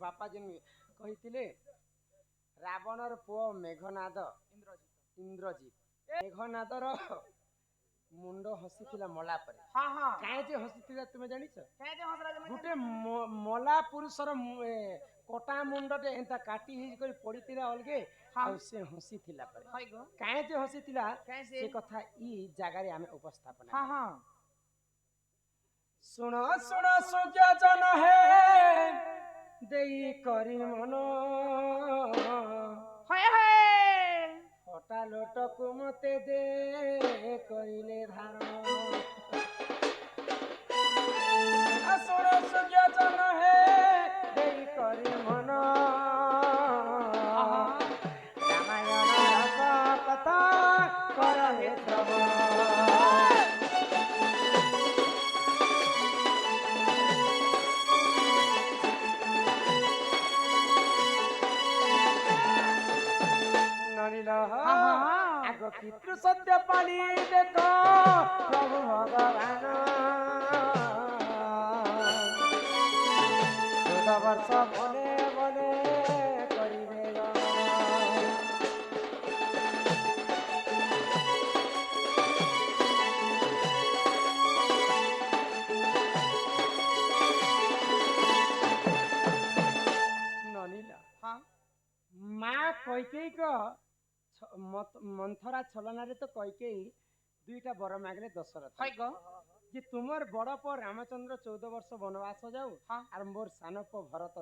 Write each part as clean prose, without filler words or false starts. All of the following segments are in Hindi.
बापा जिन कही रावणर पुओ मेघनाद इंद्रजीत मेघनादर मुंड हसी मला पर हाँ हाँ काहे जे हसी तुम जानिछ क्या जे हंस राजा गुटे मला पुरुषर कटा मुंडटे एंता काटी ही कर पड़ीतिला अलगे हाँ। आ से हसी थिला पर हाय गो काहे जे हसी थिला काहे से? से कथा ई जगह रे हमें उपस्थापन हाँ हाँ सुनो सुनो सुज्ञ जन है देई करी मन हाय हाय हटा लोटक मते दे कइले धारण सुनो सुज्ञ जन है देई करी मन रामायण रस कथा कर हे श्रवण आग पितृ सत्य पाली देख प्रभु भगवान 14 वर्ष बने बने करिबे ननीला हाँ माँ कैकेयी को मंथरा छलना रे तो कैकेयी दुईटा बर मागले दशरथ हाय गो जे तुमर बड़ प रामचंद्र 14 वर्ष वनवास जाऊ हाँ और मोर सान प भरत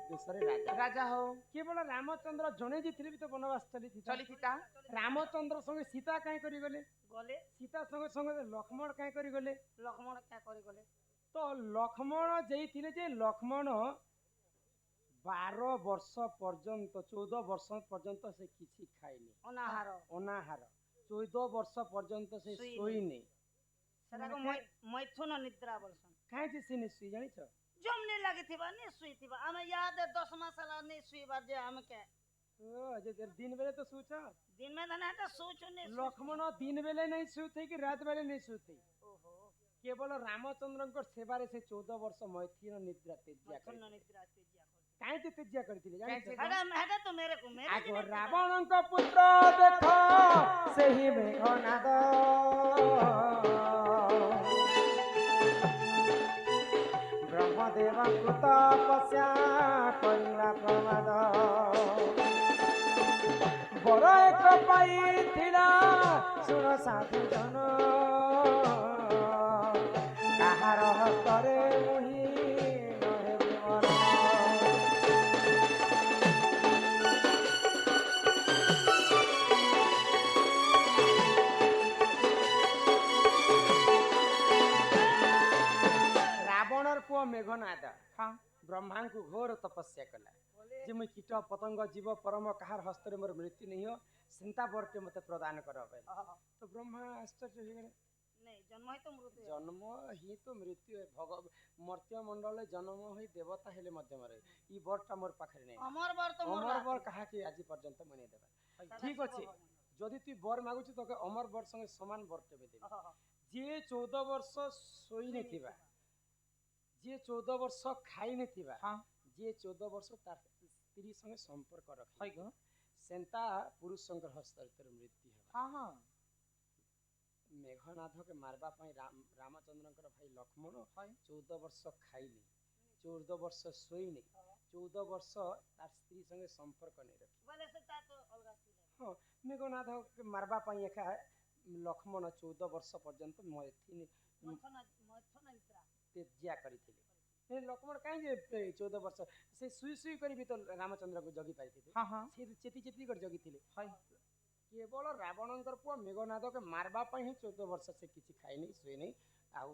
देशरे राजा राजा हो केवल रामचंद्र जने जी भी तो वनवास चली चली रामचंद्र संगे सीता कहीं करी गले गले सीता संगे संगे लक्ष्मण कहीं करी गले लक्ष्मण क्या करी गले तो लक्ष्मण जेई थिले जे लक्ष्मण 12 वर्ष पर्यंत 14 वर्ष पर्यंत से किसी खाइनी अनाहार अनाहार 14 वर्ष पर्यंत से सोईनी सेटा को मैथुन निद्रा बोलसन काहे जे से सुई जानि छ जमने लागि थिबा ने सुई थिबा हम याद 10 मासला ने सुई बार जे हम के ओ जे दिन बेले तो सोच दिन में धना तो सोचो ने लक्ष्मण दिन बेले नहीं सोते कि रात बेले नहीं सोते ओहो केवल रामचंद्र को सेवा रे से 14 वर्ष मैथुन निद्रा तेजिया मैथुन कर निद्रा तेजिया काहे जे तेजिया करथिले जानि छ हेडा तो मेरे को मेरे आगो रावण को पुत्र देखो सही मेघनाद ब्रह्मदेव कृत तपस्या कइला प्रमाद बर एक पाइथिला सुन साधु जन काहार हस्तरे मुहि नहे विमल रावणर पुओ मेघनाद हाँ ब्रह्मा को घोर तपस्या कला जे मुई कीट पतंग जीव परम कहार हस्त मोर मृत्यु नहीं हो चिंता बरटे मते प्रदान कर तो ब्रह्मा आश्चर्य हो गए नहीं जन्म है तो मृत्यु जन्म ही तो मृत्यु है भग मर्त्य मंडल जन्म होई देवता हेले मध्य मरे ई बरटा मोर पाखरे नहीं अमर बर तो अमर बर कहा कि आज पर्यंत मने देबा ठीक अछि जदि तू बर मागुछ तो अमर बर संगे समान बरटे बे देबा जे 14 वर्ष सोई नै थिबा जे 14 वर्ष खाई नै थिबा हाँ जे 14 वर्ष तार स्त्री संगे संपर्क रख हाय गो सेंता पुरुष संकर हस्तर मृत्यु है हाँ हाँ मेघनाथ के मारबा पई रामचंद्र भाई लक्ष्मण 14 वर्ष खाइनी 14 वर्ष सोईनी 14 वर्ष तार स्त्री संगे संपर्क नहीं रखी बोले से ता तो अलगा थी हां मेघनाथ के मारबा पई एका लक्ष्मण 14 वर्ष पर्यंत मैथिनी मैथुन निद्रा तेजिया करिथिले लक्ष्मण काहे जे 14 वर्ष से सुई सुई करी भी तो रामचंद्र को जगी पाइथिले हाँ हाँ से चेती चेती कर जगी थिले हाय केवल रावणंकर पुओ मेघनाथ के मारबा पई ही 14 वर्ष से किछि खाई नहीं सोई नहीं आउ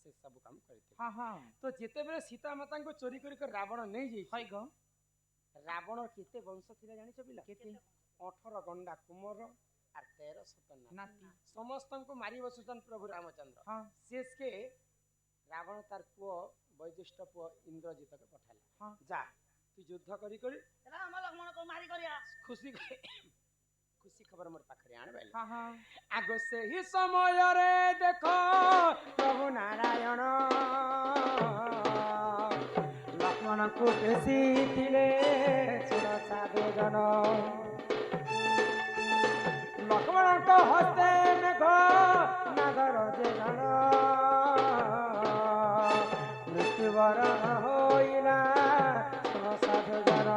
से सब काम करथिले हाँ हाँ तो जेते बेले सीता माता को चोरी करी कर रावण नहीं जाई हाय गो रावण केते वंश थिला जानि छ बिला केते 18 गंडा कुमार आर 13 सतना नाती समस्त को मारी बसुचन प्रभु रामचंद्र हाँ शेष के रावण तार पुओ वैदिष्ट पुओ इंद्रजित के पठाला हाँ जा तू युद्ध करी करी राम लक्ष्मण को मारी करिया खुशी खुशी खबर मोर पाखरे आन बैल हाँ हाँ आगो से ही समय रे देखो प्रभु नारायण ଲକ୍ଷ୍ମଣଙ୍କୁ ବେଶିଥିଲେ ଶୁଣ ସାଧୁ ଜନ ଲକ୍ଷ୍ମଣଙ୍କ ହସ୍ତେ ମେଘ ନାଗର ଯେ ଜଣ ମୃତ୍ୟୁବରଣ ହୋଇଲା ଶୁଣ ସାଧୁ ଜନ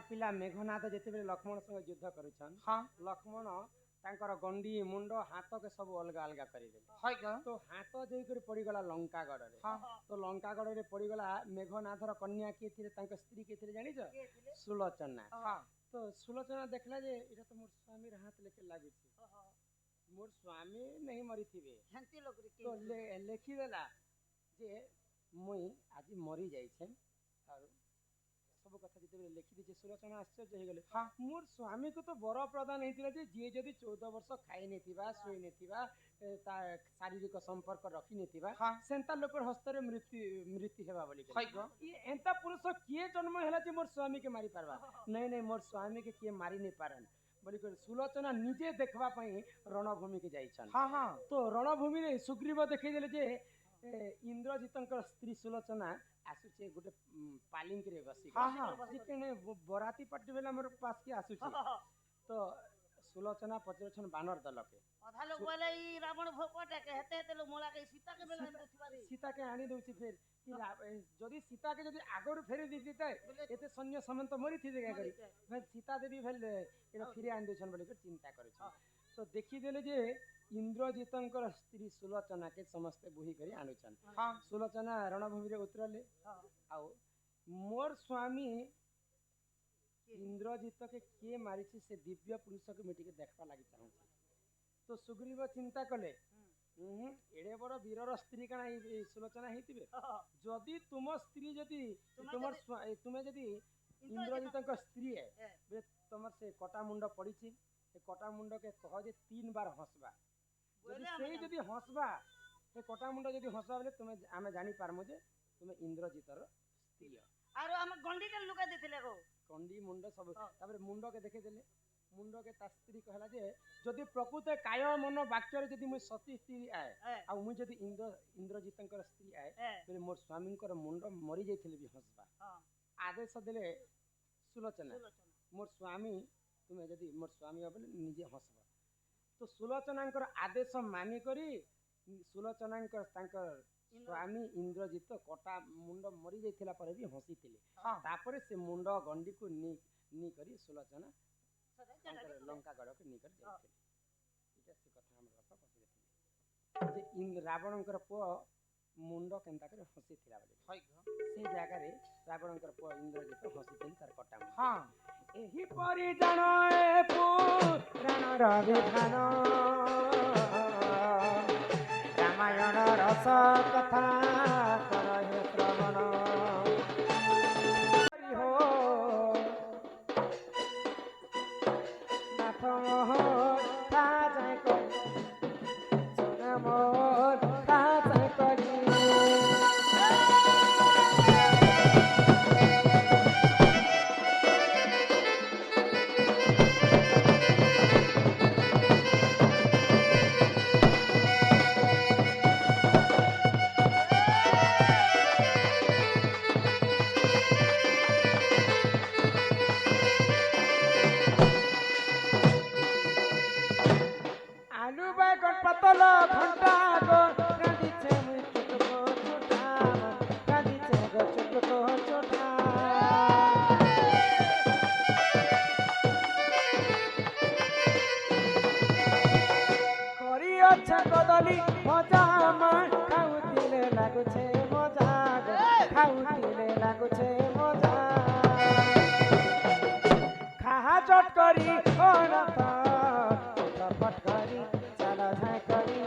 ପିଲା ମେଘନାଥ ଯେତେବେଳେ ଲକ୍ଷ୍ମଣ ସହ ଯୁଦ୍ଧ କରୁଛନ୍ ଲକ୍ଷ୍ମଣ ତାଙ୍କର ଗଣ୍ଡି ମୁଣ୍ଡ ହାତକେ ସବୁ ଅଲଗା ଅଲଗା କରିଦେଲେ ତ ହାତ ଯାଇକରି ପଡିଗଲା ଲଙ୍କାଗଡରେ ତ ଲଙ୍କାଗଡରେ ପଡିଗଲା ମେଘନାଥର କନ୍ୟା କିଏ ଥିଲେ ତାଙ୍କ ସ୍ତ୍ରୀ କିଏ ଥିଲେ ଜାଣିଛ ସୁଲୋଚନା ତ ସୁଲୋଚନା ଦେଖିଲା ଯେ ଏଇଟା ତ ମୋର ସ୍ୱାମୀର ହାତ ଲେଖେ ଲାଗୁଛି ମୋର ସ୍ୱାମୀ ନେଇ ମରିଥିବେ ତ ଲେଖିଦେଲା ଯେ ମୁଇଁ ଆଜି ମରି ଯାଇଛେ ଆଉ ସବୁ କଥା ଯେତେବେଳେ ଲେଖିଦେଇଛି ସୁଲୋଚନା ଆଶ୍ଚର୍ଯ୍ୟ ହେଇଗଲେ ମୋର ସ୍ୱାମୀକୁ ତ ବର ପ୍ରଦାନ ହେଇଥିଲା ଯେ ଯିଏ ଯଦି 14 ବର୍ଷ ଖାଇ ନେଇଥିବା ଶୋଇ ନେଇଥିବା ତା ଶାରୀରିକ ସମ୍ପର୍କ ରଖି ନେଇଥିବା ସେନ୍ତା ଲୋକର ହସ୍ତରେ ମୃତ୍ୟୁ ହେବା ବୋଲି ଏନ୍ତା ପୁରୁଷ କିଏ ଜନ୍ମ ହେଲା ଯେ ମୋର ସ୍ୱାମୀକେ ମାରି ପାରବା ନାଇଁ ମୋର ସ୍ୱାମୀକେ କିଏ ମାରି ନେଇ ପାରନ୍ ବୋଲିକରି ସୁଲୋଚନା ନିଜେ ଦେଖବା ପାଇଁ ରଣଭୂମିକି ଯାଇଛନ୍ ତ ରଣଭୂମିରେ ସୁଗ୍ରୀବ ଦେଖେଇଦେଲେ ଯେ ଇନ୍ଦ୍ରଜିତଙ୍କର ସ୍ତ୍ରୀ ସୁଲୋଚନା ଆସୁଛେ ଗୋଟେ ପାଲିଙ୍କିରେ ବସି ବରାତି ପାର୍ଟି ବେଲେ ଆମର ପାସକେ ଆସୁଛି ତ ସୁଲୋଚନା ପଚାରୁଛନ୍ ବାନର ଦଲକେ ସୀତାକେ ଆଣି ଦଉଛି ଫେର ଯଦି ସୀତାକେ ଯଦି ଆଗରୁ ଫେରି ଦେଇଥାଏ ଏତେ ସୈନ୍ୟ ସାମନ୍ତ ମରିଥିବେ କରି ସୀତା ଦେବୀ ଫେର ଏଟା ଫିରି ଆଣି ଦଉଛନ୍ ବୋଲିକରି ଚିନ୍ତା କରୁଛନ୍ ତ ଦେଖିଦେଲେ ଯେ ଇନ୍ଦ୍ରଜିତଙ୍କର ସ୍ତ୍ରୀ ସୁଲୋଚନାକେ ସମସ୍ତେ ବୁହି କରି ଆଣୁଛନ୍ ସୁଲୋଚନା ରଣଭୂମିରେ ଉତରଲେ ଆଉ ମୋର ସ୍ୱାମୀ ଇନ୍ଦ୍ରଜିତକେ କିଏ ମାରିଛି ସେ ଦିବ୍ୟ ପୁରୁଷକୁ ମୁଁ ଟିକେ ଦେଖବା ଲାଗି ଚାହୁଁଛି ତ ସୁଗ୍ରୀବ ଚିନ୍ତା କଲେ ଏଡେ ବଡ ବୀରର ସ୍ତ୍ରୀ କାଣା ସୁଲୋଚନା ହେଇଥିବେ ଯଦି ତୁମ ସ୍ତ୍ରୀ ଯଦି ତୁମେ ଯଦି ଇନ୍ଦ୍ରଜିତଙ୍କ ସ୍ତ୍ରୀ ତମର ସେ କଟା ମୁଣ୍ଡ ପଡିଛି ସେ କଟା ମୁଣ୍ଡକେ କହ ଯେ 3 ବାର ହସବା ଯଦି ହସବା ସେ କଟା ମୁଣ୍ଡ ଯଦି ହସବା ବୋଲେ ତୁମେ ଆମେ ଜାଣି ପାରମୁ ଯେ ତୁମେ ଇନ୍ଦ୍ରଜିତର ସ୍ତ୍ରୀ ଆरो ଆମେ ଗଣ୍ଡିକେ ଲୁକା ଦେଇଥିଲେ ଗଣ୍ଡି ମୁଣ୍ଡ ସବୁ ତାପରେ ମୁଣ୍ଡକେ ଦେଖେଇଦେଲେ ମୁଣ୍ଡକେ ତା ସ୍ତ୍ରୀ କହିଲା ଯେ ଯଦି ପ୍ରକୃତ କାୟ ମନ ବାକ୍ୟରେ ଯଦି ମୁଁ ସତୀ ସ୍ତ୍ରୀ ଆଏ ଆଉ ମୁଁ ଯଦି ଇନ୍ଦ୍ରଜିତଙ୍କର ସ୍ତ୍ରୀ ଆଏ ବୋଲେ ମୋର ସ୍ୱାମୀଙ୍କର ମୁଣ୍ଡ ମରି ଯାଇଥିଲେ ବି ହସବା ଆଦେଶ ଦେଲେ ସୁଲୋଚନା ମୋର ସ୍ୱାମୀ ତୁମେ ଯଦି ମୋର ସ୍ୱାମୀ ବୋଲେ ନିଜେ ହସବ ତ ସୁଲୋଚନାଙ୍କର ଆଦେଶ ମାନି କରି ସୁଲୋଚନାଙ୍କର ତାଙ୍କର ସ୍ୱାମୀ ଇନ୍ଦ୍ରଜିତ କଟା ମୁଣ୍ଡ ମରି ଯାଇଥିଲା ପରେ ବି ହସିଥିଲେ ତାପରେ ସେ ମୁଣ୍ଡ ଗଣ୍ଡିକୁ ନି କରି ସୁଲୋଚନା ଲଙ୍କାଗଡକୁ ନି କରି ଯାଇଥିଲେ ଏଇଟା ସେ କଥା ଆମର ବାପା ପଚାରିଥିଲେ ଯେ ରାବଣଙ୍କର ପୁଅ ମୁଣ୍ଡ କେନ୍ତା କରି ହସିଥିଲା ବୋଲି ସେ ଜାଗାରେ ରାବଣଙ୍କର ପୁଅ ଇନ୍ଦ୍ରଜିତ ହସିଥିଲେ ତାର କଟା ଏହିପରି ଜାଣ ପୁରାଣର ବିଧାନ ରାମାୟଣ ରସ କଥା କର ହେ ଶ୍ରବଣ ନାଥ ମୋହ ତା ଯାଏ କରି ସୁନା ମୋହ ତା ଯାଏ କରି କଦଲି ମଜା ଖାଉଥିଲେ ଲାଗୁଛେ ମଜା ଖାଉଥିଲେ ଲାଗୁଛେ ମଜା ଖାହା ଚଟ କରି ଫଟ କରି ଚାଲ ଝାଇ କରି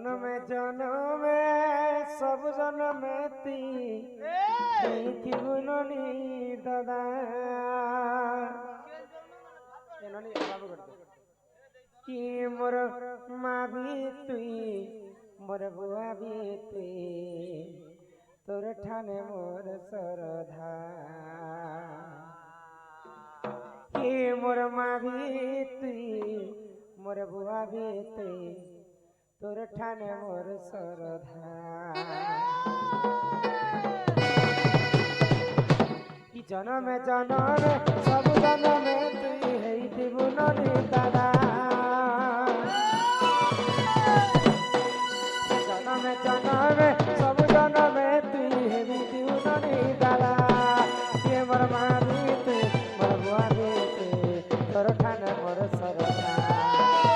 জনমে জনমে সব জনমে তুই ননি দাদা ননি বাবু করতে কি মোর মা ভি তুই মোর বুয়া ভি তুই তোর ঠানে মোর সরধা কি মোর মা ভি তুই মোর বুয়া ভি তুই তোর ঠানে মোর সরধা কি জনমে জনমে সব জনমে তুই হেইতিবু ননি দাদা জনমে জনমে সব জনমে তুই হেইতিবু ননি দাদা কে মোর মা ভি তুই মোর বুয়া ভি তুই তোর ঠানে মোর সরধা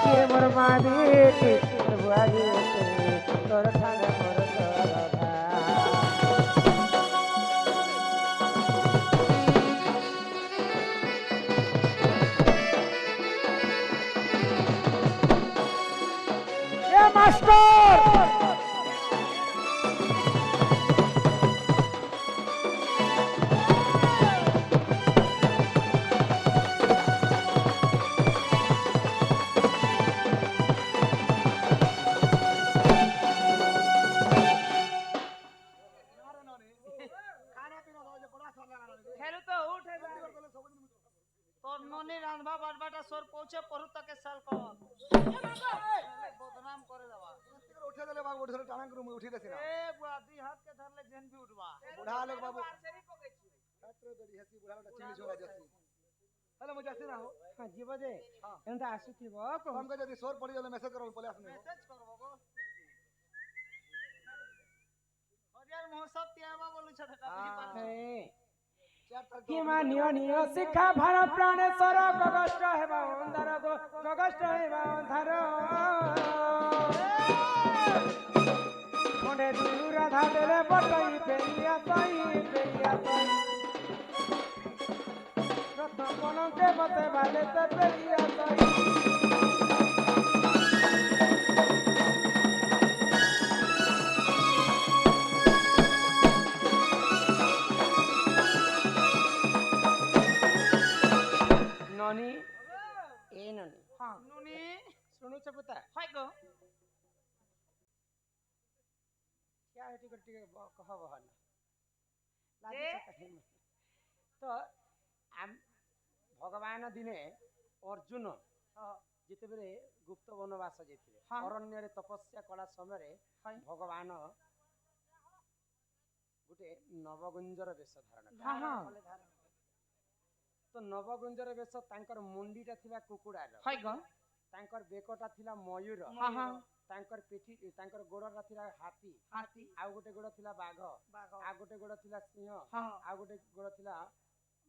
কে মোর মা ভি তুই মোর বুয়া ভি তুই তোর ঠানে মোর সরধা মাস্টার খেলু তো উঠে তোর ননি রাঁধবা বাড়বাটা সর পৌঁছে পড়ু তাকে সাল কর বদনাম করে দেবা উঠে দিলে বাবু উঠে টানা করে উঠে দিছি না এ বুয়া দুই হাতকে ধরলে জেন ভি উঠবা বুড়া লোক বাবু ছাত্র দড়ি হাসি বুড়া লোকটা চিনি চলে যাচ্ছে তাহলে মই যাচ্ছি না হো হ্যাঁ ଯିବ ଯେ ଏନ୍ତା ଆସୁଥିବ ତମକୁ ଯଦି ସୋର ପଡି ଗଲେ ମେସେଜ କର ପଳେଇ ଆସୁନି মেসেজ করব গো হরিয়ার মহোৎসব তিয়াবা বলুছ সেটা বুঝি পারছ কি মানিও নিও শিক্ষা ভার প্রাণেশ্বর গগষ্ট হেবা ଅନ୍ଧାର ଗଗଷ୍ଟ ହେବା ଅନ୍ଧାର ଖଣ୍ଡେ ଦୁରୁ ରାଧା ଦେଲେ ବଟଇ ପେରିଆ ତଇ ରତ୍ନ କଲଙ୍କେ ମତେ ବାଲେ ତେ ପେରିଆ ତଇ ননি এ ননি হ্যাঁ নুনি শুনুছ পুতা হয় গো क्या है टिकट टिकट कह बहन जे? तो भगवान दिने अर्जुन जितेबेले गुप्त वनवास जाइथिले हाँ। अरण्य रे तपस्या कला समय रे भगवान गुटे नवगुंजर वेश धारण कले। हाँ हाँ तो नवगुंजर वेश तांकर मुंडीटा थिला कुकुडार হয় গো तांकर बेकटा थिला मयूर हाँ हाँ तांकर पिठी तांकर गोड़टा थिला हाथी হাতি आउ गोटे गोड़ थिला बाघ বাঘ आ गोटे गोड़ थिला सिंह হ্যাঁ आ गोटे गोड़ थिला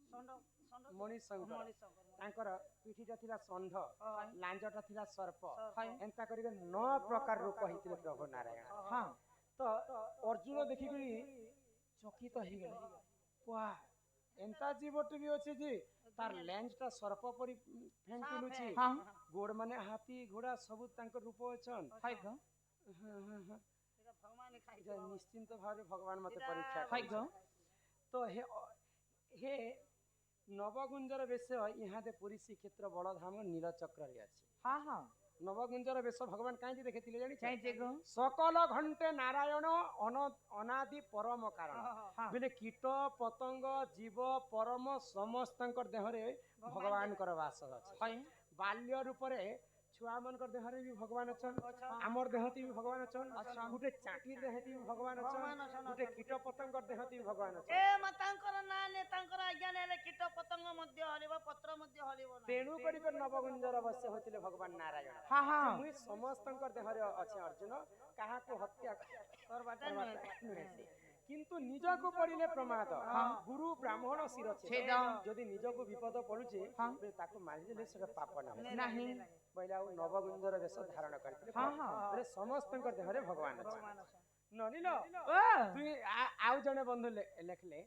ষণ্ড ষণ্ড मणिशंकर মণি শঙ্কর तांकर पिठीटा थिला षंढ হয় लांजटा थिला सर्प হয় एंता करिके 9 प्रकार रूप हितले प्रभु नारायण हाँ तो अर्जुन देखिकरी चकित हो गेले वाह एंता जीवटे भी अछि जे तार लेंसटा सर्प परि फेंक तुलुछि हाँ गोड़ माने हाथी घोड़ा सब तांकर रूप अछन হয় গো এটা ভগবান খাই निश्चिंत भाव भगवान मते परीक्षा হয় গো तो हे नवगुंजर वेश यहाँ दे पुरी श्रीक्षेत्र बड़धाम नीलचक्र रे अछि हाँ हाँ नवगुंजर वेश भगवान काहे देखिथिले जानि চাইছে গো सकल घंटे नारायण अनादि परम कारण हाँ बोले कीट पतंग जीव परम समस्तंकर देहरे भगवान कर वास अछि হয় बाल्य रूप रे छुआ मनकर देहरे भी भगवान अछन हमर देहती भी भगवान अछन गुटे चाटी देहती भी भगवान अछन गुटे कीट पतंगर देहती भी भगवान अछन এ মা তাঙ্কর না নে তাঙ্কর আজ্ঞা নেলে কীট পতঙ্গ মধ্যে হলিব পত্র মধ্যে হলিব না तेणु करी नवगुंजर अवश्य होतिले भगवान नारायण हाँ हाँ मुई समस्तंकर देहरे अछि अर्जुन काहा को हत्या করবাটা নয় किंतु निजको पड़िले प्रमाद गुरु ब्राह्मण शिर छेद जदि निजको विपद पड़ुचे हाँ। ताको मारि देले सेटा पाप न होय नहीं पहिला नवगुंजर वेश धारण करथिले हाँ हाँ अरे समस्तंकर देहरे भगवान अछि ভগবান আছে ननिलो ও तुई आउ जने बंधु लेखले